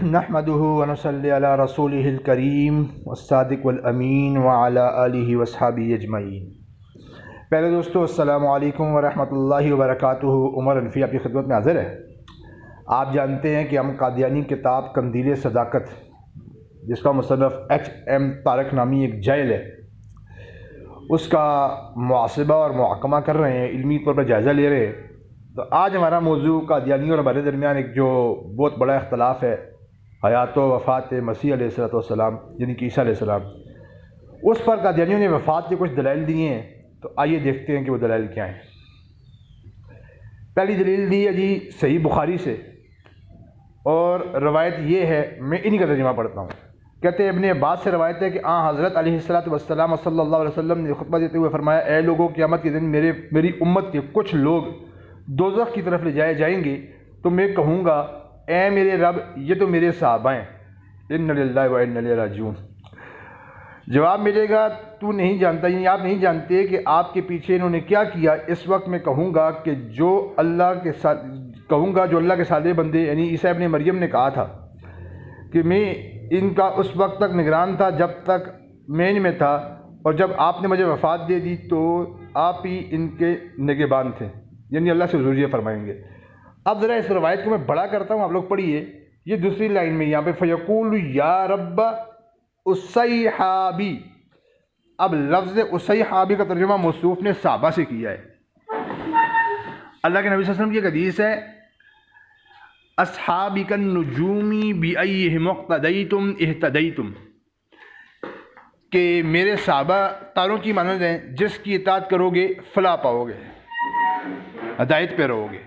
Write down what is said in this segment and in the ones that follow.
نحمده ونصلي على رسوله الكريم والصادق والامین وعلى آلہ وصحبہ اجمعین۔ پہلے دوستو السلام علیکم ورحمۃ اللہ وبرکاتہ۔ عمر انفی آپ کی خدمت میں حاضر ہے۔ آپ جانتے ہیں کہ ہم قادیانی کتاب قندیل صداقت، جس کا مصنف ایچ ایم طارق نامی ایک جاہل ہے، اس کا محاسبہ اور محاکمہ کر رہے ہیں، علمی طور پر جائزہ لے رہے ہیں۔ تو آج ہمارا موضوع قادیانیوں اور ہمارے درمیان ایک جو بہت بڑا اختلاف ہے، حیات و وفات مسیح علیہ السلام یعنی کہ عیسیٰ علیہ السلام، اس پر قادیانیوں نے وفات کے کچھ دلائل دیے ہیں۔ تو آئیے دیکھتے ہیں کہ وہ دلائل کیا ہیں۔ پہلی دلیل دی ہے جی صحیح بخاری سے، اور روایت یہ ہے، میں انہی کا ترجمہ پڑھتا ہوں۔ کہتے ہیں ابن عباس سے روایت ہے کہ حضرت علیہ السلام صلی اللہ علیہ وسلم نے خطبہ دیتے ہوئے فرمایا، اے لوگوں، قیامت کے دن میری امت کے کچھ لوگ دوزخ کی طرف لے جائے جائیں گے، تو میں کہوں گا، اے میرے رب، یہ تو میرے صحابہ ہیں، ان للہ و انا الیہ راجعون۔ جواب ملے گا، تو نہیں جانتا، یعنی آپ نہیں جانتے کہ آپ کے پیچھے انہوں نے کیا کیا۔ اس وقت میں کہوں گا کہ جو اللہ کے صالح بندے یعنی عیسیٰ ابن مریم نے کہا تھا کہ میں ان کا اس وقت تک نگران تھا جب تک میں ان میں تھا، اور جب آپ نے مجھے وفات دے دی تو آپ ہی ان کے نگہبان تھے، یعنی اللہ سے حضور یہ فرمائیں گے۔ اب ذرا اس روایت کو میں بڑا کرتا ہوں، آپ لوگ پڑھیے۔ یہ دوسری لائن میں یہاں پہ فیقول یا رب اصیحابی، اب لفظ اصیحابی کا ترجمہ موصوف نے صحابہ سے کیا ہے۔ اللہ کے نبی صلی اللہ علیہ وسلم کی ایک حدیث ہے، اصحابی النجومی بأیہم اقتدیتم اہتدیتم، کہ میرے صحابہ تاروں کی مانند ہیں، جس کی اطاعت کرو گے فلاح پاؤ گے، ہدایت پہ رہو گے،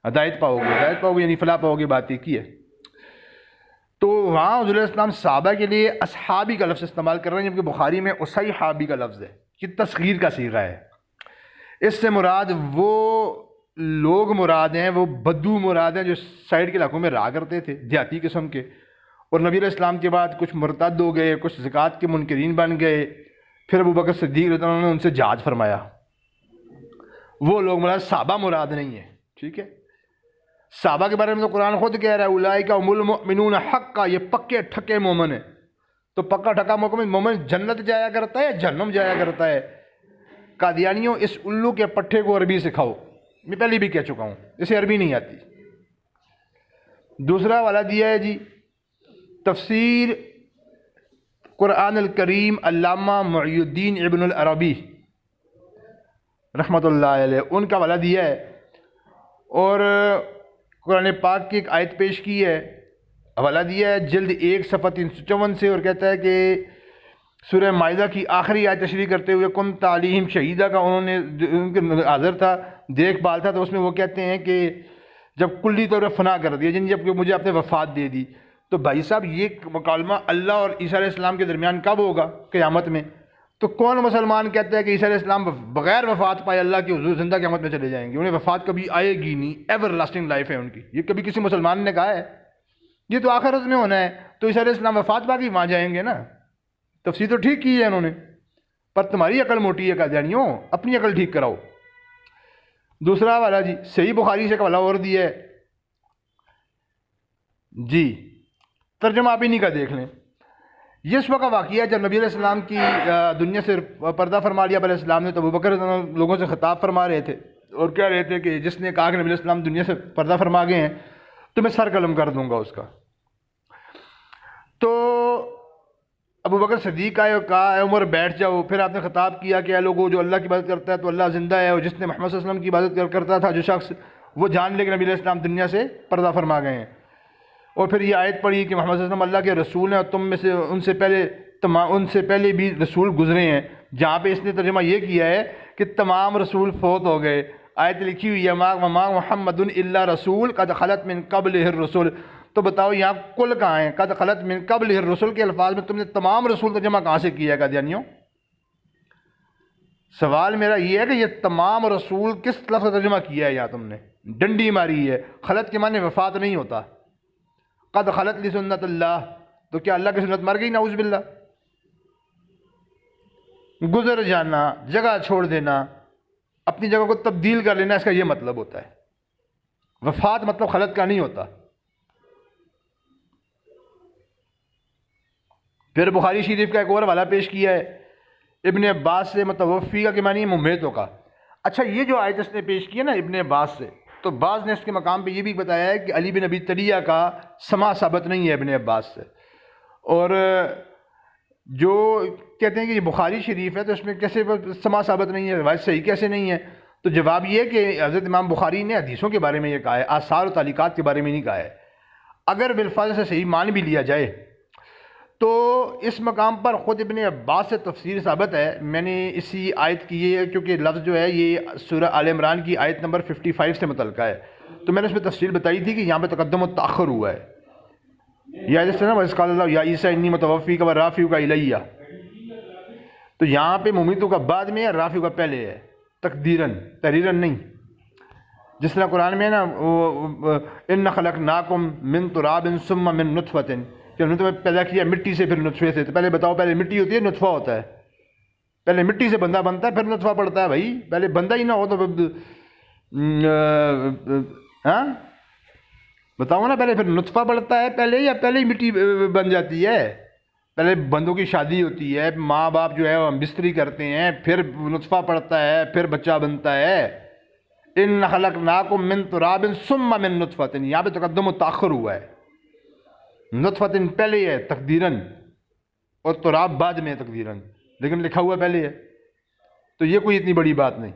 ہدایت پاؤ گے یعنی فلاح پاؤ گے، بات ایک ہی ہے۔ تو وہاں حضور علیہ السلام صحابہ کے لیے اصحابی کا لفظ استعمال کر رہے ہیں، جبکہ بخاری میں اصیحابی کا لفظ ہے، یہ تصغیر کا صیغہ ہے۔ اس سے مراد وہ لوگ مراد ہیں، وہ بدو مراد ہیں جو سائڈ کے علاقوں میں رہا کرتے تھے، دیہاتی قسم کے، اور نبی علیہ السلام کے بعد کچھ مرتد ہو گئے، کچھ زکوٰۃ کے منکرین بن گئے، پھر ابو بکر صدیق رضی اللہ عنہ نے ان سے جہاد فرمایا۔ وہ لوگ مراد صحابہ مراد نہیں ہیں، ٹھیک ہے۔ صحابہ کے بارے میں تو قرآن خود کہہ رہا ہے، اولئک هم المؤمنون حقا، یہ پکے ٹھکے مومن ہیں۔ تو پکا ٹھکا مومن جنت جایا کرتا ہے یا جہنم جایا کرتا ہے؟ قادیانیوں، اس الو کے پٹھے کو عربی سکھاؤ، میں پہلے بھی کہہ چکا ہوں، اسے عربی نہیں آتی۔ دوسرا والا دیا ہے جی تفسیر قرآن الکریم علامہ معی الدین ابن العربی رحمۃ اللہ علیہ، ان کا والا دیا ہے، اور قرآن پاک کی ایک آیت پیش کی ہے، حوالہ دیا ہے جلد 1 صفحہ 354 سے، اور کہتا ہے کہ سورہ مائدہ کی آخری آیت تشریح کرتے ہوئے کن تعلیم شہیدہ کا انہوں نے ان کے حاضر تھا، دیکھ بھال تھا، تو اس میں وہ کہتے ہیں کہ جب کلی طور پر فنا کر دیا، جب کہ مجھے آپ نے وفات دے دی، تو بھائی صاحب یہ مکالمہ اللہ اور عیسیٰ علیہ السلام کے درمیان کب ہوگا؟ قیامت میں۔ تو کون مسلمان کہتا ہے کہ عیسیٰ علیہ السلام بغیر وفات پائے اللہ کے حضور زندہ قیامت میں چلے جائیں گے؟ انہیں وفات کبھی آئے گی نہیں، ایور لاسٹنگ لائف ہے ان کی، یہ کبھی کسی مسلمان نے کہا ہے؟ یہ تو آخرت میں ہونا ہے، تو عیسیٰ علیہ السلام وفات پا کے وہاں جائیں گے نا۔ تفسیر تو ٹھیک کی ہے انہوں نے، پر تمہاری عقل موٹی ہے قادیانیوں، اپنی عقل ٹھیک کراؤ۔ دوسرا والا جی صحیح بخاری سے والا اور دیا ہے جی، ترجمہ آپ انہی کا دیکھ لیں۔ یہ اس وقت واقعہ ہے جب نبی علیہ السلام کی دنیا سے پردہ فرما لیا علیہ السلام نے، تو ابوبکر لوگوں سے خطاب فرما رہے تھے اور کہہ رہے تھے کہ جس نے کہا کہ نبی علیہ السلام دنیا سے پردہ فرما گئے ہیں تو میں سر قلم کر دوں گا اس کا۔ تو ابوبکر صدیق آئے اور کہا، اے عمر بیٹھ جاؤ۔ پھر آپ نے خطاب کیا کہ اے لوگوں، جو اللہ کی عبادت کرتا ہے تو اللہ زندہ ہے، اور جس نے محمد صلی اللہ علیہ وسلم کی عبادت کرتا تھا جو شخص، وہ جان لے کہ نبی علیہ السلام دنیا سے پردہ فرما گئے ہیں۔ اور پھر یہ آیت پڑھی کہ محمد صلی اللہ علیہ وسلم اللہ کے رسول ہیں، اور تم میں سے ان سے پہلے بھی رسول گزرے ہیں، جہاں پہ اس نے ترجمہ یہ کیا ہے کہ تمام رسول فوت ہو گئے۔ آیت لکھی ہوئی ہے وما محمد الا رسول قد خلت من قبلہ الرسل۔ تو بتاؤ یہاں کل کہاں ہیں؟ قد خلت من قبلہ الرسل کے الفاظ میں تم نے تمام رسول ترجمہ کہاں سے کیا ہے قادیانیوں؟ سوال میرا یہ ہے کہ یہ تمام رسول کس لفظ کا ترجمہ کیا ہے یہاں تم نے؟ ڈنڈی ماری ہے۔ خلت کے معنی وفات نہیں ہوتا، قد خلت لسنت اللہ، تو کیا اللہ کی سنت مر گئی؟ نعوذ باللہ۔ گزر جانا، جگہ چھوڑ دینا، اپنی جگہ کو تبدیل کر لینا، اس کا یہ مطلب ہوتا ہے۔ وفات مطلب خلت کا نہیں ہوتا۔ پھر بخاری شریف کا ایک اور حوالہ پیش کیا ہے ابن عباس سے، متوفی کا کہ معنی ممیتوں کا۔ اچھا یہ جو آیت اس نے پیش کی ہے نا ابن عباس سے، تو بعض نے اس کے مقام پہ یہ بھی بتایا ہے کہ علی بن ابی طلحہ کا سما ثابت نہیں ہے ابن عباس سے، اور جو کہتے ہیں کہ یہ بخاری شریف ہے تو اس میں کیسے سما ثابت نہیں ہے، روایت صحیح کیسے نہیں ہے؟ تو جواب یہ ہے کہ حضرت امام بخاری نے حدیثوں کے بارے میں یہ کہا ہے، آثار و تعلیقات کے بارے میں نہیں کہا ہے۔ اگر بالفاظ سے صحیح مان بھی لیا جائے تو اس مقام پر خود ابن عباس سے تفسیر ثابت ہے۔ میں نے اسی آیت کی یہ کیونکہ لفظ جو ہے یہ سورہ آل عمران کی آیت نمبر 55 سے متعلقہ ہے، تو میں نے اس میں تفصیل بتائی تھی کہ یہاں پہ تقدم و تاخر ہوا ہے، یا جس طرح وَإِذْ قَالَ اللَّهُ يَا عِيسَىٰ إِنِّي مُتَوَفِّيكَ وَرَافِعُكَ إِلَيَّ، تو یہاں پہ ممیتوں کا بعد میں ہے، رافع کا پہلے ہے، تقدیراً تحریراً نہیں۔ جس طرح قرآن میں ہے نا اِنَّ خَلَقْنَاكُم مِّن تُرَابٍ ثُمَّ مِّن نُطْفَةٍ، کہ انہوں نے تمہیں پیدا کیا مٹی سے پھر نطفے سے، تو پہلے بتاؤ پہلے مٹی ہوتی ہے نطفہ ہوتا ہے؟ پہلے مٹی سے بندہ بنتا ہے پھر نطفہ پڑتا ہے بھائی، پہلے بندہ ہی نہ ہو تو ہاں بتاؤ نا، پہلے پھر نطفہ پڑتا ہے پہلے یا پہلے ہی مٹی بن جاتی ہے؟ پہلے بندوں کی شادی ہوتی ہے، ماں باپ جو ہے وہ بستری کرتے ہیں، پھر نطفہ پڑتا ہے، پھر بچہ بنتا ہے۔ اِنَّ خَلَقْنَاكُم مِّن تُرَابٍ ثُمَّ مِّن نُطْفَةٍ، یہاں پہ تقدم و تاخر ہوا ہے، نطفۃ پہلے ہے تقدیراً اور تراب بعد میں ہے تقدیراً، لیکن لکھا ہوا پہلے ہے، تو یہ کوئی اتنی بڑی بات نہیں،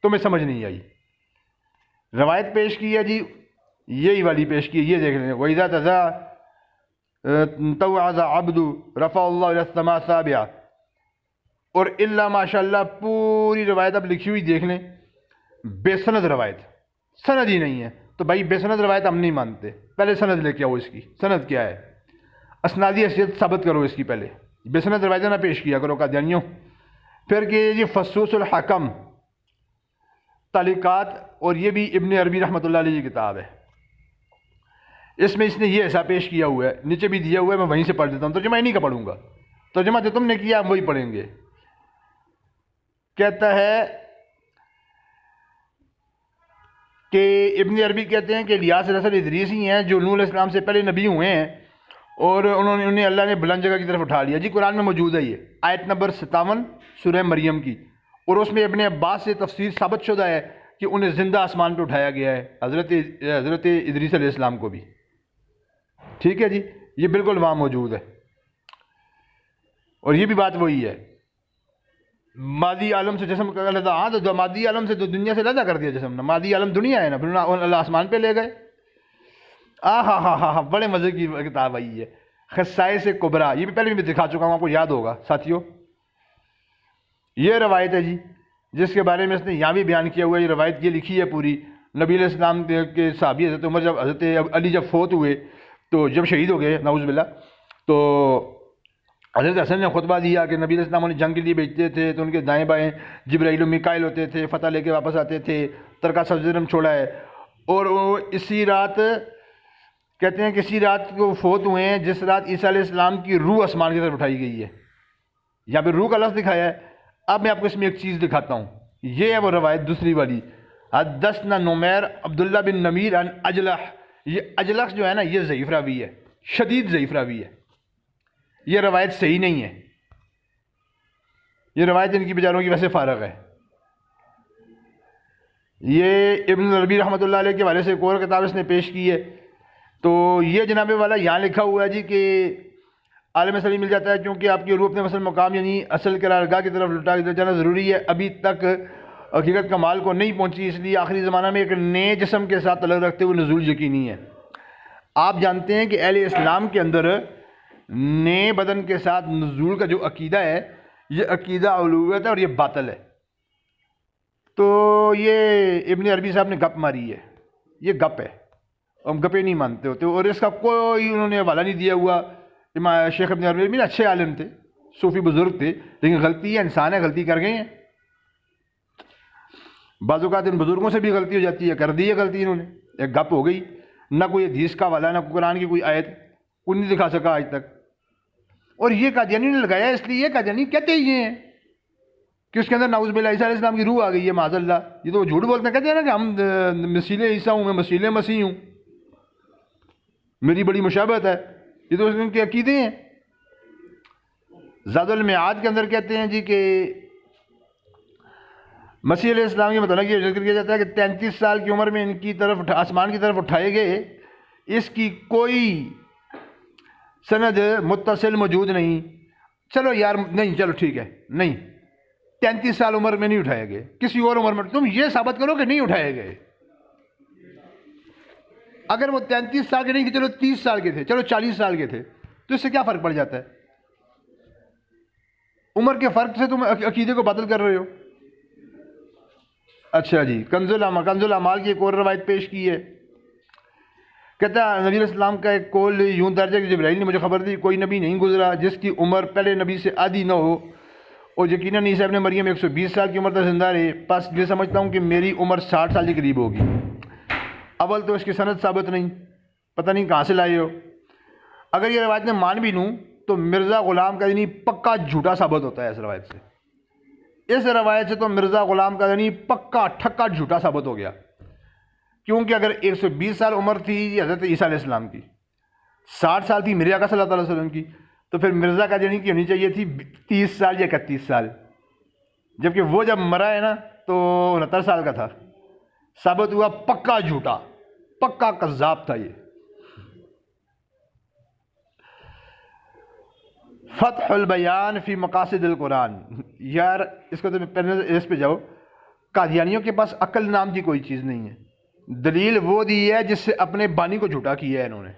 تمہیں سمجھ نہیں آئی۔ روایت پیش کی ہے جی یہی والی پیش کی ہے، یہ دیکھ لیں، وَإِذَا تَوَعَظَ عَبْدُ رَفَعَ اللَّهُ إِلَى السَّمَاءِ السَّابِعَةِ، اور اللہ ماشاء اللہ پوری روایت اب لکھی ہوئی دیکھ لیں، بے سند روایت، سند ہی نہیں ہے، تو بھائی بے سند روایت ہم نہیں مانتے، پہلے سند لے کے آؤ، اس کی سند کیا ہے، اسنادی حیثیت ثابت کرو اس کی، پہلے بے سند روایتیں نہ پیش کیا کرو قادیانیوں۔ پھر کہ یہ فصوص الحکم تعلیقات، اور یہ بھی ابن عربی رحمۃ اللہ علیہ کی کتاب ہے، اس میں اس نے یہ ایسا پیش کیا ہوا ہے، نیچے بھی دیا ہوا ہے، میں وہیں سے پڑھ دیتا ہوں، ترجمہ انہیں کا پڑھوں گا، ترجمہ جو تم نے کیا ہم وہی پڑھیں گے۔ کہتا ہے کہ ابن عربی کہتے ہیں کہ الیاس نسل ادریس ہی ہیں جو نوح علیہ السلام سے پہلے نبی ہوئے ہیں، اور انہیں اللہ نے بلند جگہ کی طرف اٹھا لیا۔ جی قرآن میں موجود ہے، یہ آیت نمبر 57 سورہ مریم کی، اور اس میں ابن عباس سے تفسیر ثابت شدہ ہے کہ انہیں زندہ آسمان پہ اٹھایا گیا ہے، حضرت ادریس علیہ السلام کو بھی، ٹھیک ہے جی، یہ بالکل وہاں موجود ہے، اور یہ بھی بات وہی ہے، مادی عالم سے جسم کا لدا، ہاں تو مادی عالم سے تو دنیا سے لدا کر دیا جسم، نا مادی عالم دنیا ہے نا، پھر اللہ آسمان پہ لے گئے۔ ہاں ہاں ہاں ہاں، بڑے مزے کی کتاب آئی ہے، خصائص کبریٰ، یہ بھی پہلے بھی دکھا چکا ہوں، آپ کو یاد ہوگا ساتھیوں۔ یہ روایت ہے جی جس کے بارے میں اس نے یہاں بھی بیان کیا ہوا ہے، یہ روایت یہ لکھی ہے پوری، نبی علیہ السلام کے صحابی حضرت عمر جب حضرت علی جب فوت ہوئے، تو جب شہید ہو گئے نعوذ باللہ، تو حضرت حسن نے خطبہ دیا کہ نبی علیہ السلام انہیں جنگ کے لیے بھیجتے تھے تو ان کے دائیں بائیں جبرائیل و میکائیل ہوتے تھے، فتح لے کے واپس آتے تھے، ترکہ سبزرم چھوڑا ہے، اور وہ اسی رات کہتے ہیں کہ اسی رات کو فوت ہوئے ہیں جس رات عیسیٰ علیہ السلام کی روح آسمان کی طرف اٹھائی گئی ہے، یہاں پہ روح کا لفظ دکھایا ہے۔ اب میں آپ کو اس میں ایک چیز دکھاتا ہوں، یہ ہے وہ روایت دوسری والی، حدثنا نمیر عبداللہ بن نمیر عن اجلح، یہ اجلح جو ہے نا یہ ضعیف راوی ہے، شدید ضعیف راوی ہے، یہ روایت صحیح نہیں ہے، یہ روایت ان کی بیچاروں کی ویسے فارغ ہے۔ یہ ابن عربی رحمۃ اللہ علیہ کے حوالے سے ایک اور کتاب اس نے پیش کی ہے، تو یہ جناب والا یہاں لکھا ہوا ہے جی کہ عالم صحیح مل جاتا ہے کیونکہ آپ کی روح اپنے مثل مقام یعنی اصل قرارگاہ کی طرف لٹا جانا ضروری ہے، ابھی تک حقیقت کمال کو نہیں پہنچی، اس لیے آخری زمانہ میں ایک نئے جسم کے ساتھ تعلق رکھتے ہوئے نزول یقینی ہے۔ آپ جانتے ہیں کہ اہل اسلام کے اندر نئے بدن کے ساتھ نزول کا جو عقیدہ ہے یہ عقیدہ الوہیت ہے اور یہ باطل ہے، تو یہ ابن عربی صاحب نے گپ ماری ہے، یہ گپ ہے، ہم گپے نہیں مانتے ہوتے، اور اس کا کوئی انہوں نے حوالہ نہیں دیا ہوا۔ شیخ ابن عربی بھی اچھے عالم تھے، صوفی بزرگ تھے، لیکن غلطی ہے، انسان ہے، غلطی کر گئے ہیں، بعض اوقات ان بزرگوں سے بھی غلطی ہو جاتی ہے، کر دی ہے غلطی انہوں نے، ایک گپ ہو گئی، نہ کوئی حدیث کا حوالہ، نہ قرآن کی کوئی آیت، کوئی نہیں دکھا سکا آج تک، اور یہ قادیانی نے لگایا، اس لیے یہ قادیانی کہتے ہی یہ ہیں کہ اس کے اندر نعوذ باللہ عیسیٰ علیہ السلام کی روح آ گئی ہے، معاذ اللہ، یہ تو جھوٹ بولتے ہیں، کہتے ہیں نا کہ ہم مثیل عیسیٰ ہوں، میں مثیل مسیح ہوں، میری بڑی مشابہت ہے، یہ تو ان کے عقیدے ہیں، زاد المعاد کے اندر کہتے ہیں جی کہ مسیح علیہ السلام کے متعلق یہ ذکر کیا جاتا ہے کہ 33 سال کی عمر میں ان کی طرف آسمان کی طرف اٹھائے گئے، اس کی کوئی سند متصل موجود نہیں. چلو یار نہیں، چلو ٹھیک ہے، نہیں 33 سال عمر میں نہیں اٹھائے گئے، کسی اور عمر میں تم یہ ثابت کرو کہ نہیں اٹھائے گئے. اگر وہ 33 سال کے نہیں تھے، چلو 30 سال کے تھے، چلو 40 سال کے تھے، تو اس سے کیا فرق پڑ جاتا ہے؟ عمر کے فرق سے تم عقیدے کو باطل کر رہے ہو. اچھا جی، کنز الاعمال کی ایک اور روایت پیش کی ہے. کہتا ہے نبی علیہ السلام کا ایک قول یوں درج ہے کہ جبرائیل نے مجھے خبر دی کوئی نبی نہیں گزرا جس کی عمر پہلے نبی سے آدھی نہ ہو، اور یقیناً عیسیٰ ابن مریم 120 سال کی عمر تک زندہ رہے، پس میں سمجھتا ہوں کہ میری عمر 60 سال کے قریب ہوگی. اول تو اس کی سند ثابت نہیں، پتہ نہیں کہاں سے لائے ہو. اگر یہ روایت میں مان بھی لوں تو مرزا غلام قادیانی پکا جھوٹا ثابت ہوتا ہے اس روایت سے. اس روایت سے تو مرزا غلام قادیانی پکا ٹھکا جھوٹا ثابت ہو گیا، کیونکہ اگر 120 سال عمر تھی حضرت عیسیٰ علیہ السلام کی، 60 سال تھی میرے آقا صلی اللہ علیہ وسلم کی، تو پھر مرزا قادیانی کی ہونی چاہیے تھی 30 سال یا 31 سال، جبکہ وہ جب مرا ہے نا تو 69 سال کا تھا. ثابت ہوا پکا جھوٹا، پکا کذاب تھا یہ. فتح البیان فی مقاصد القرآن. یار اس کو تو پہلے اس پہ جاؤ. قادیانیوں کے پاس عقل نام کی کوئی چیز نہیں ہے. دلیل وہ دی ہے جس سے اپنے بانی کو جھوٹا کیا ہے انہوں نے.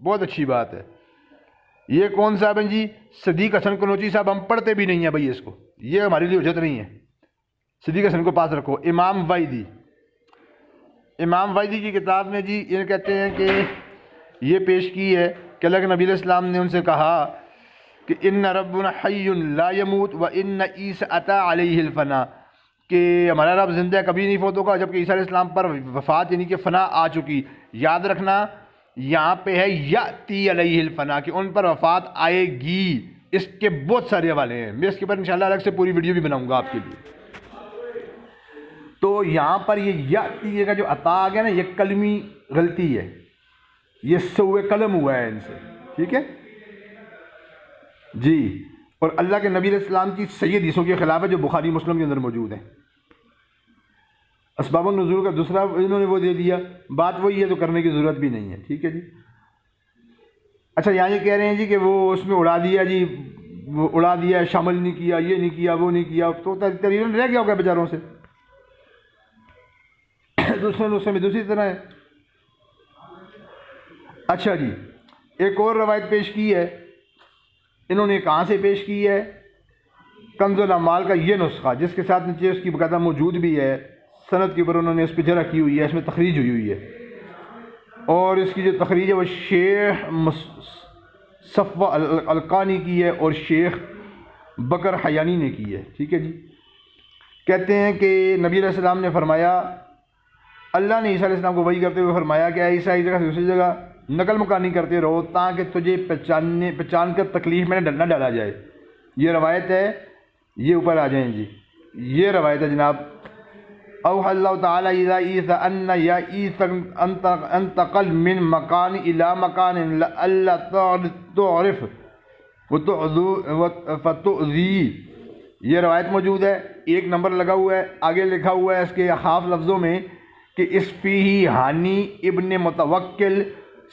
بہت اچھی بات ہے. یہ کون صاحب ہیں جی؟ صدیق حسن قنوچی صاحب. ہم پڑھتے بھی نہیں ہیں بھائی اس کو، یہ ہمارے لیے حجت نہیں ہے. صدیق حسن کو پاس رکھو. امام وائدی کی کتاب میں جی یہ کہتے ہیں کہ یہ پیش کی ہے کہ اللہ کے نبی علیہ السلام نے ان سے کہا کہ ان ربنا حی لا یموت و ان عیسی اتی علیہ الفنا، کہ ہمارا رب زندہ ہے کبھی نہیں فوت ہوگا، جبکہ عیسیٰ علیہ السلام پر وفات یعنی کہ فنا آ چکی. یاد رکھنا یہاں پہ ہے یاتی علیہ الفنا کہ ان پر وفات آئے گی. اس کے بہت سارے حوالے ہیں، میں اس کے اوپر انشاءاللہ الگ سے پوری ویڈیو بھی بناؤں گا آپ کے لیے. تو یہاں پر یہ یاتی کا جو عطا آ گیا نا، یہ کلمی غلطی ہے، یہ سوء قلم ہوا ہے ان سے. ٹھیک ہے جی. اور اللہ کے نبی علیہ السلام کی صحیح حدیثوں کے خلاف ہے جو بخاری مسلم کے اندر موجود ہیں. اسباب النزول کا دوسرا انہوں نے وہ دے دیا. بات وہی ہے تو کرنے کی ضرورت بھی نہیں ہے. ٹھیک ہے جی. اچھا یہاں یہ کہہ رہے ہیں جی کہ وہ اس میں اڑا دیا جی، وہ اڑا دیا، شامل نہیں کیا، یہ نہیں کیا، وہ نہیں کیا، تو تقریباً رہ گیا ہوگا بیچاروں سے. دوسرے نسخے میں دوسری طرح ہے. اچھا جی، ایک اور روایت پیش کی ہے. انہوں نے کہاں سے پیش کی ہے؟ کنز الاعمال کا یہ نسخہ جس کے ساتھ نیچے اس کی باقاعدہ موجود بھی ہے، سند کے اوپر انہوں نے اس پہ جرح کی ہوئی ہے، اس میں تخریج ہوئی ہے. اور اس کی جو تخریج ہے وہ شیخ صفوہ القانی کی ہے اور شیخ بکر حیانی نے کی ہے. ٹھیک ہے جی. کہتے ہیں کہ نبی علیہ السلام نے فرمایا، اللہ نے عیسیٰ علیہ السلام کو وحی کرتے ہوئے فرمایا کہ اے عیسیٰ ایک جگہ سے دوسری جگہ نقل مکانی کرتے رہو تاکہ تجھے پہچان کر تکلیف میں نہ ڈالا جائے. یہ روایت ہے، یہ اوپر آ جائیں جی. یہ روایت ہے جناب. اوحى اللہ تعالیٰ الی عیسیٰ ان یا عیسیٰ انتقل من مکان الی مکان لئلا تعرف فتؤذی. یہ روایت موجود ہے، 1 نمبر لگا ہوا ہے، آگے لکھا ہوا ہے اس کے حاف لفظوں میں کہ اس فیہ ہانی ابن متوکل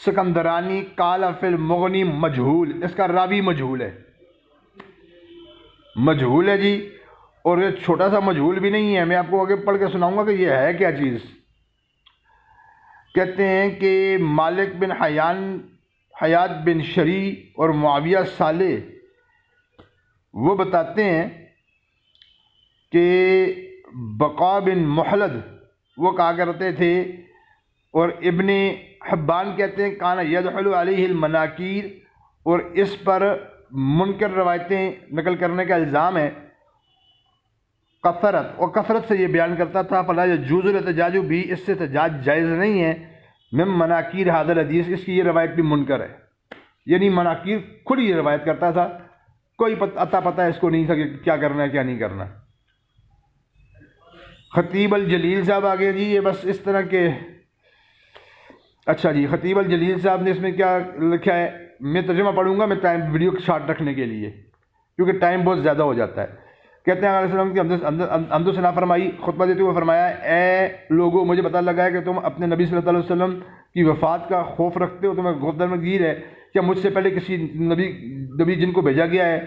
سکندرانی قال فی المغنی مجہول. اس کا راوی مجہول ہے، مجہول ہے جی. اور یہ چھوٹا سا مجہول بھی نہیں ہے، میں آپ کو آگے پڑھ کے سناؤں گا کہ یہ ہے کیا چیز. کہتے ہیں کہ مالک بن حیات بن شری اور معاویہ صالح وہ بتاتے ہیں کہ بقا بن محلد وہ کہا کرتے تھے، اور ابن حبان کہتے ہیں کانا یدخل علیہ المناکیر، اور اس پر منکر روایتیں نقل کرنے کا الزام ہے. کثرت سے یہ بیان کرتا تھا. فلا یجوز الاحتجاج بھی، اس سے احتجاج جائز نہیں ہے. من مناکیر ھذا الحدیث، اس کی یہ روایت بھی منکر ہے. یعنی مناکیر خود یہ روایت کرتا تھا، کوئی عطا پتہ اس کو نہیں تھا کہ کیا کرنا ہے کیا نہیں کرنا. خطیب الجلیل صاحب آگے جی، یہ بس اس طرح کے. اچھا جی، خطیب الجلیل صاحب نے اس میں کیا لکھا ہے، میں ترجمہ پڑھوں گا، میں ٹائم ویڈیو شارٹ رکھنے کے لیے. کیونکہ ٹائم بہت زیادہ ہو جاتا ہے. کہتے ہیں علیہ السلام کی حمد و ثنا فرمائی, خطبہ دیتے ہوئے فرمایا, اے لوگوں مجھے پتہ لگا ہے کہ تم اپنے نبی صلی اللہ علیہ وسلم کی وفات کا خوف رکھتے ہو, تمہیں غفلت میں گیر ہے. کیا مجھ سے پہلے کسی نبی جن کو بھیجا گیا ہے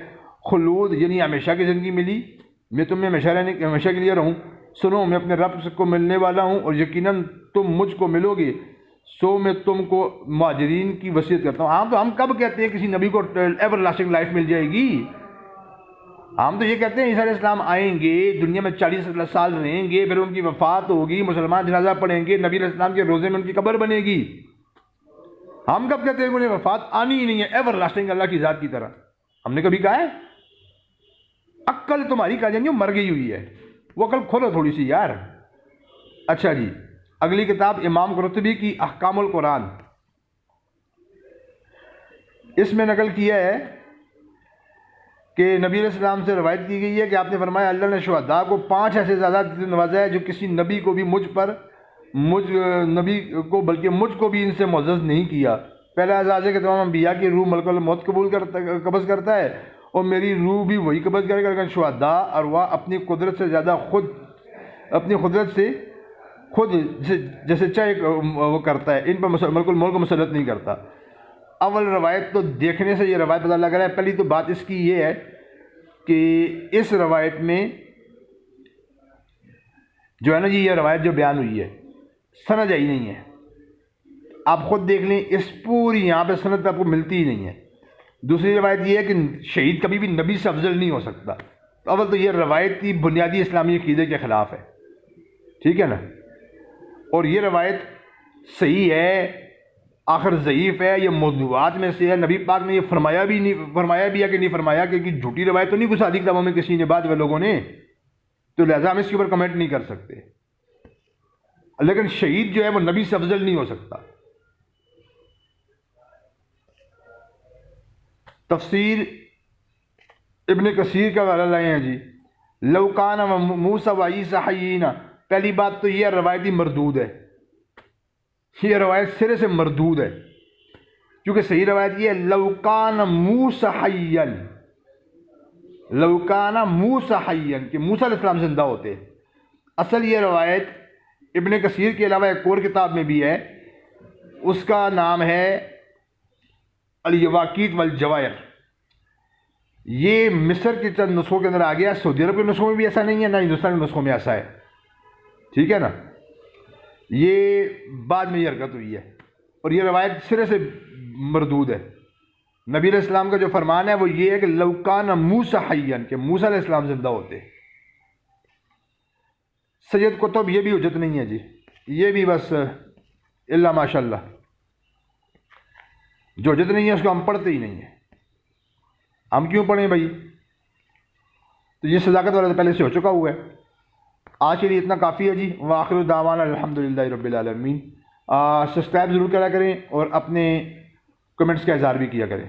خلود یعنی ہمیشہ کی زندگی ملی؟ میں تمہیں ہمیشہ کے لیے رہوں؟ سنو, میں اپنے رب کو ملنے والا ہوں اور یقیناً تم مجھ کو ملو گے, سو میں تم کو مہاجرین کی وصیت کرتا ہوں. ہم کب کہتے ہیں کسی نبی کو ایور لاسٹنگ لائف مل جائے گی؟ ہم تو یہ کہتے ہیں عیسیٰ علیہ السلام آئیں گے, دنیا میں 40 سال رہیں گے, پھر ان کی وفات ہوگی, مسلمان جنازہ پڑھیں گے, نبی علیہ السلام کے روزے میں ان کی قبر بنے گی. ہم کب کہتے ہیں کہ انہیں وفات آنی ہی نہیں ہے ایور لاسٹنگ اللہ کی ذات کی طرح؟ ہم نے کبھی کہا ہے؟ عقل تمہاری کہا جائیں گے مر گئی ہوئی ہے, وہ عقل کھولو تھوڑی سی یار. اچھا جی, اگلی کتاب امام قرطبی کی احکام القرآن, اس میں نقل کیا ہے کہ نبی علیہ السلام سے روایت کی گئی ہے کہ آپ نے فرمایا اللہ نے شہداء کو 5 ایسے زیادہ نوازا ہے جو کسی نبی کو بھی بلکہ مجھ کو بھی ان سے معزز نہیں کیا. پہلا اعزاز ہے کہ تمام انبیاء کی روح ملک الموت قبض کرتا ہے اور میری روح بھی وہی قبض کرے گا, لیکن شہداء ارواح اپنی قدرت سے زیادہ خود جیسے چاہے وہ کرتا ہے, ان پر ملک الموت کو مسلط نہیں کرتا. اول روایت تو دیکھنے سے یہ روایت پتہ لگ رہا ہے. پہلی تو بات اس کی یہ ہے کہ اس روایت میں جو ہے نا جی, یہ روایت جو بیان ہوئی ہے سند ہی نہیں ہے. آپ خود دیکھ لیں, اس پوری یہاں پہ سند آپ کو ملتی ہی نہیں ہے. دوسری روایت یہ ہے کہ شہید کبھی بھی نبی سے افضل نہیں ہو سکتا. اول تو یہ روایت بنیادی اسلامی عقیدے کے خلاف ہے, ٹھیک ہے نا. اور یہ روایت صحیح ہے آخر ضعیف ہے, یہ موضوعات میں سے ہے. نبی پاک نے یہ فرمایا بھی ہے کہ نہیں فرمایا, کیونکہ جھوٹی روایت تو نہیں گھسا دی کتابوں میں کسی نے بعد میں لوگوں نے, تو لہذا ہم اس کے اوپر کمنٹ نہیں کر سکتے. لیکن شہید جو ہے وہ نبی سے افضل نہیں ہو سکتا. تفسیر ابن کثیر کا حوالہ لائے ہیں جی, لو کان موسیٰ و عیسیٰ حیین. پہلی بات تو یہ روایتی مردود ہے, یہ روایت سرے سے مردود ہے, کیونکہ صحیح روایت یہ ہے لو کان موسیٰ حیین, لو کان موسیٰ حیین, کہ موسیٰ علیہ السلام زندہ ہوتے. اصل یہ روایت ابن کثیر کے علاوہ ایک اور کتاب میں بھی ہے, اس کا نام ہے الیواقیت والجواہر. یہ مصر کے چند نسخوں کے اندر آ گیا, سعودی عرب کے نسخوں میں بھی ایسا نہیں ہے, نہ ہندوستان کے نسخوں میں ایسا ہے, ٹھیک ہے نا. یہ بعد میں یہ حرکت ہوئی ہے, اور یہ روایت سرے سے مردود ہے. نبی علیہ السلام کا جو فرمان ہے وہ یہ ہے کہ لو کان موسیٰ حیین, کہ موسیٰ علیہ السلام زندہ ہوتے. سید قطب یہ بھی حجت نہیں ہے جی, یہ بھی بس اللہ ماشاء اللہ, جو حجت نہیں ہے اس کو ہم پڑھتے ہی نہیں ہیں. ہم کیوں پڑھیں بھائی؟ تو یہ صداقت والا تو پہلے سے ہو چکا ہوا ہے. آج کے لیے اتنا کافی ہے جی. وآخر دعوانا الحمدللہ رب العالمین. سبسکرائب ضرور کرا کریں اور اپنے کمنٹس کا اظہار بھی کیا کریں.